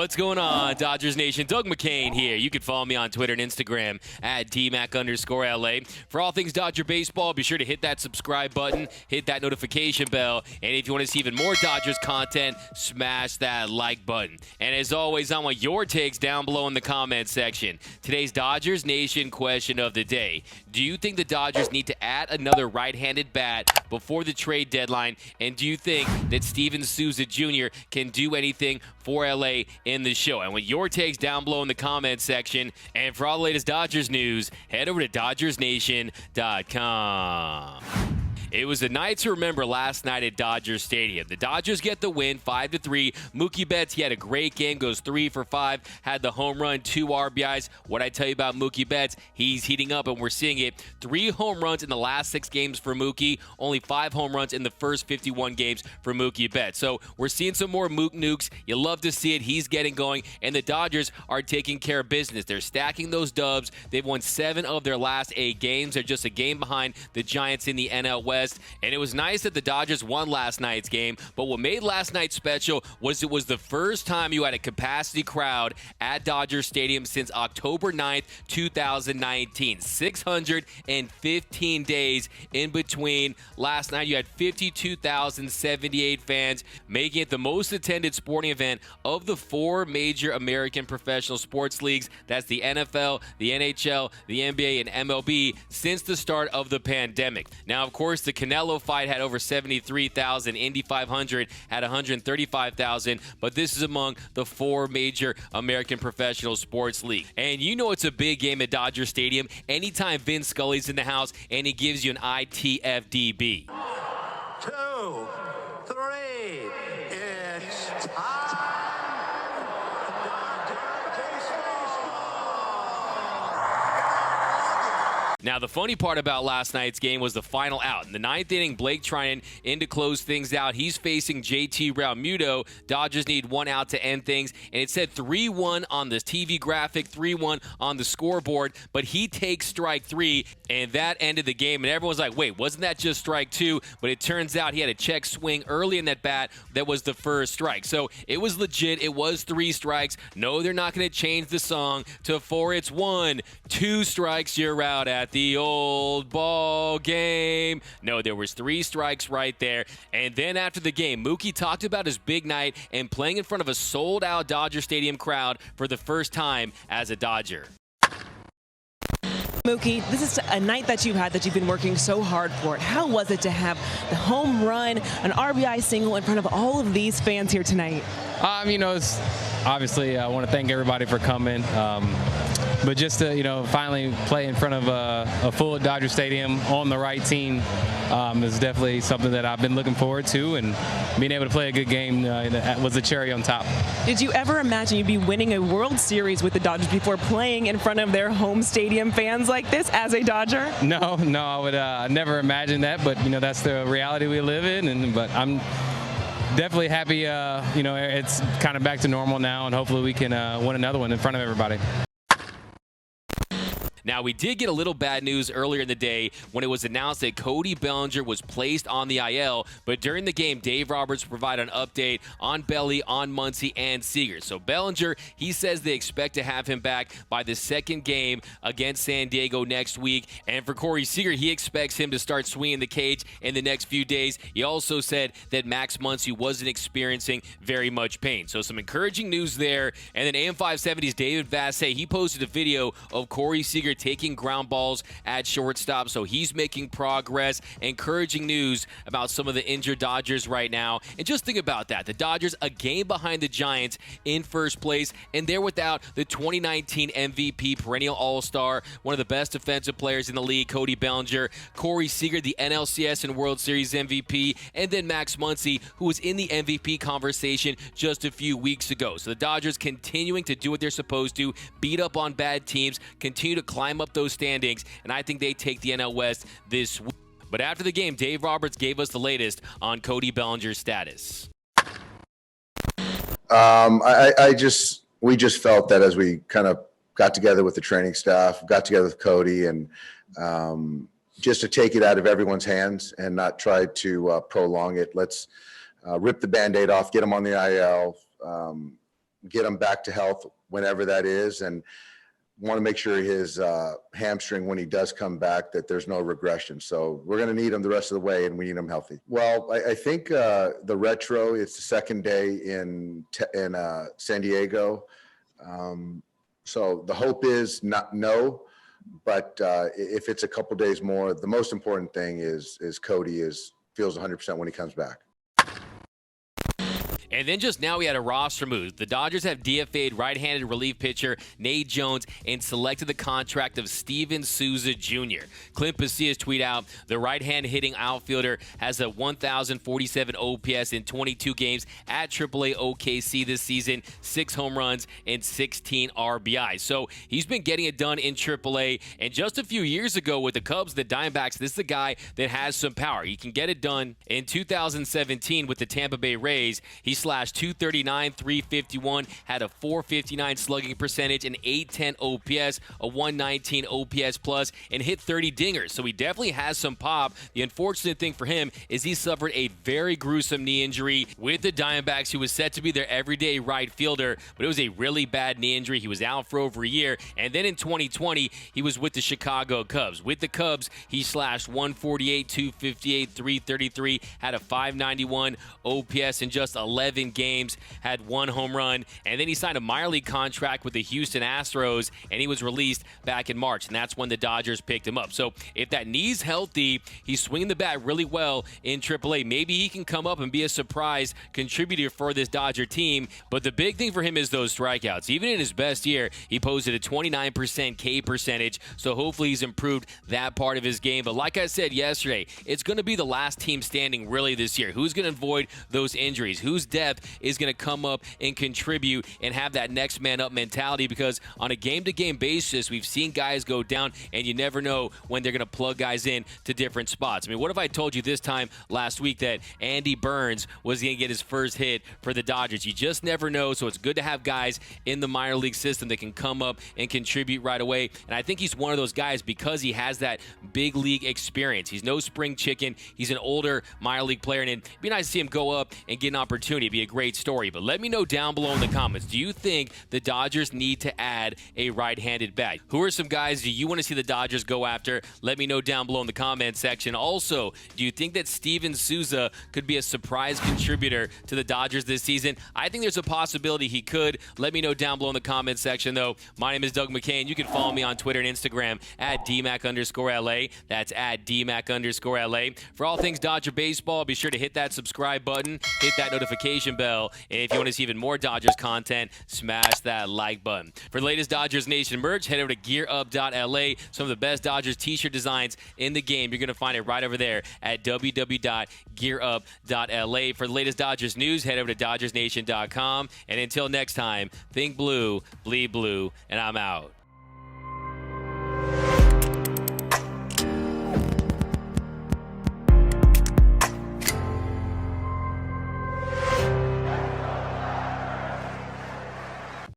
What's going on, Dodgers Nation? Doug McCain here. You can follow me on Twitter and Instagram at DMac_LA. For all things Dodger baseball, be sure to hit that subscribe button, hit that notification bell, and if you want to see even more Dodgers content, smash that like button. And as always, I want your takes down below in the comments section. Today's Dodgers Nation question of the day. Do you think the Dodgers need to add another right-handed bat before the trade deadline? And do you think that Stephen Souza Jr. can do anything for LA in the show? I want your takes down below in the comments section. And for all the latest Dodgers news, head over to DodgersNation.com. It was a night to remember last night at Dodger Stadium. The Dodgers get the win, 5-3. Mookie Betts, he had a great game, goes 3 for 5, had the home run, 2 RBIs. What I tell you about Mookie Betts, he's heating up, and we're seeing it. 3 home runs in the last 6 games for Mookie, only 5 home runs in the first 51 games for Mookie Betts. So we're seeing some more Mook nukes. You love to see it. He's getting going, and the Dodgers are taking care of business. They're stacking those dubs. They've won 7 of their last 8 games. They're just a game behind the Giants in the NL West. And it was nice that the Dodgers won last night's game, but what made last night special was it was the first time you had a capacity crowd at Dodger Stadium since October 9th, 2019. 615 days in between. Last night you had 52,078 fans, making it the most attended sporting event of the 4 major American professional sports leagues. That's the NFL, the NHL, the NBA, and MLB since the start of the pandemic. Now, of course, the Canelo fight had over 73,000. Indy 500 had 135,000. But this is among the 4 major American professional sports leagues. And you know it's a big game at Dodger Stadium anytime Vin Scully's in the house and he gives you an ITFDB. 2, 3, it's time. Now, the funny part about last night's game was the final out. In the 9th inning, Blake Treinen in to close things out. He's facing JT Realmuto. Dodgers need 1 out to end things. And it said 3-1 on the TV graphic, 3-1 on the scoreboard. But he takes strike 3, and that ended the game. And everyone's like, wait, wasn't that just strike 2? But it turns out he had a check swing early in that bat that was the first strike. So it was legit. It was 3 strikes. No, they're not going to change the song to 4. It's 1, 2 strikes, you're out at the old ball game. No, there was 3 strikes right there. And then after the game, Mookie talked about his big night and playing in front of a sold-out Dodger Stadium crowd for the first time as a Dodger. Mookie, this is a night that you've had that you've been working so hard for. How was it to have the home run, an RBI single in front of all of these fans here tonight? It's obviously I want to thank everybody for coming. But just to, finally play in front of a full Dodger Stadium on the right team is definitely something that I've been looking forward to, and being able to play a good game was the cherry on top. Did you ever imagine you'd be winning a World Series with the Dodgers before playing in front of their home stadium fans like this as a Dodger? No, I would never imagine that, but that's the reality we live in, but I'm definitely happy, it's kind of back to normal now, and hopefully we can win another one in front of everybody. Now, we did get a little bad news earlier in the day when it was announced that Cody Bellinger was placed on the IL, but during the game, Dave Roberts provided an update on Belly, on Muncy, and Seager. So Bellinger, he says they expect to have him back by the 2nd game against San Diego next week. And for Corey Seager, he expects him to start swinging the cage in the next few days. He also said that Max Muncy wasn't experiencing very much pain. So some encouraging news there. And then AM570's David Vassay, he posted a video of Corey Seager taking ground balls at shortstop, so he's making progress. Encouraging news about some of the injured Dodgers right now. And just think about that. The Dodgers a game behind the Giants in first place, and they're without the 2019 MVP, perennial All-Star, one of the best defensive players in the league, Cody Bellinger, Corey Seager, the NLCS and World Series MVP, and then Max Muncy, who was in the MVP conversation just a few weeks ago. So the Dodgers continuing to do what they're supposed to, beat up on bad teams, continue to climb up those standings, and I think they take the NL West this week. But after the game, Dave Roberts gave us the latest on Cody Bellinger's status. We just felt that as we kind of got together with the training staff, got together with Cody, and just to take it out of everyone's hands and not try to prolong it. Let's rip the Band-Aid off, get him on the IL, get him back to health whenever that is, and want to make sure his hamstring, when he does come back, that there's no regression. So we're going to need him the rest of the way, and we need him healthy. Well, I think the retro, it's the second day in San Diego. So the hope is no, but if it's a couple days more, the most important thing is Cody feels 100% when he comes back. And then just now we had a roster move. The Dodgers have DFA'd right-handed relief pitcher Nate Jones and selected the contract of Stephen Souza Jr. Clint Pasillas tweet out, the right-hand hitting outfielder has a 1,047 OPS in 22 games at AAA OKC this season, 6 home runs and 16 RBI. So he's been getting it done in AAA. And just a few years ago with the Cubs, the Diamondbacks, this is a guy that has some power. He can get it done. In 2017 with the Tampa Bay Rays, he slashed 239, 351, had a 459 slugging percentage, an 810 OPS, a 119 OPS plus, and hit 30 dingers. So he definitely has some pop. The unfortunate thing for him is he suffered a very gruesome knee injury with the Diamondbacks. He was set to be their everyday right fielder, but it was a really bad knee injury. He was out for over a year. And then in 2020, he was with the Chicago Cubs. With the Cubs, he slashed 148, 258, 333, had a 591 OPS in just 11 games, had 1 home run, and then he signed a minor league contract with the Houston Astros, and he was released back in March, and that's when the Dodgers picked him up. So if that knee's healthy, he's swinging the bat really well in AAA. Maybe he can come up and be a surprise contributor for this Dodger team, but the big thing for him is those strikeouts. Even in his best year, he posted a 29% K percentage, so hopefully he's improved that part of his game. But like I said yesterday, it's going to be the last team standing really this year. Who's going to avoid those injuries? Whose depth is going to come up and contribute and have that next man up mentality? Because on a game-to-game basis, we've seen guys go down, and you never know when they're going to plug guys in to different spots. I mean, what if I told you this time last week that Andy Burns was going to get his first hit for the Dodgers? You just never know, so it's good to have guys in the minor league system that can come up and contribute right away. And I think he's one of those guys because he has that big league experience. He's no spring chicken. He's an older minor league player, and it'd be nice to see him go up and get an opportunity. It'd be a great story. But let me know down below in the comments, do you think the Dodgers need to add a right-handed bat? Who are some guys do you want to see the Dodgers go after? Let me know down below in the comment section. Also, do you think that Stephen Souza could be a surprise contributor to the Dodgers this season? I think there's a possibility he could. Let me know down below in the comment section, though. My name is Doug McCain. You can follow me on Twitter and Instagram at DMac_LA. That's at DMac_LA. For all things Dodger baseball, be sure to hit that subscribe button, hit that notification bell, and if you want to see even more Dodgers content, smash that like button. For the latest Dodgers Nation merch, head over to gearup.la. Some of the best Dodgers t-shirt designs in the game. You're going to find it right over there at www.gearup.la. For the latest Dodgers news, head over to DodgersNation.com. And until next time, think blue, bleed blue, and I'm out.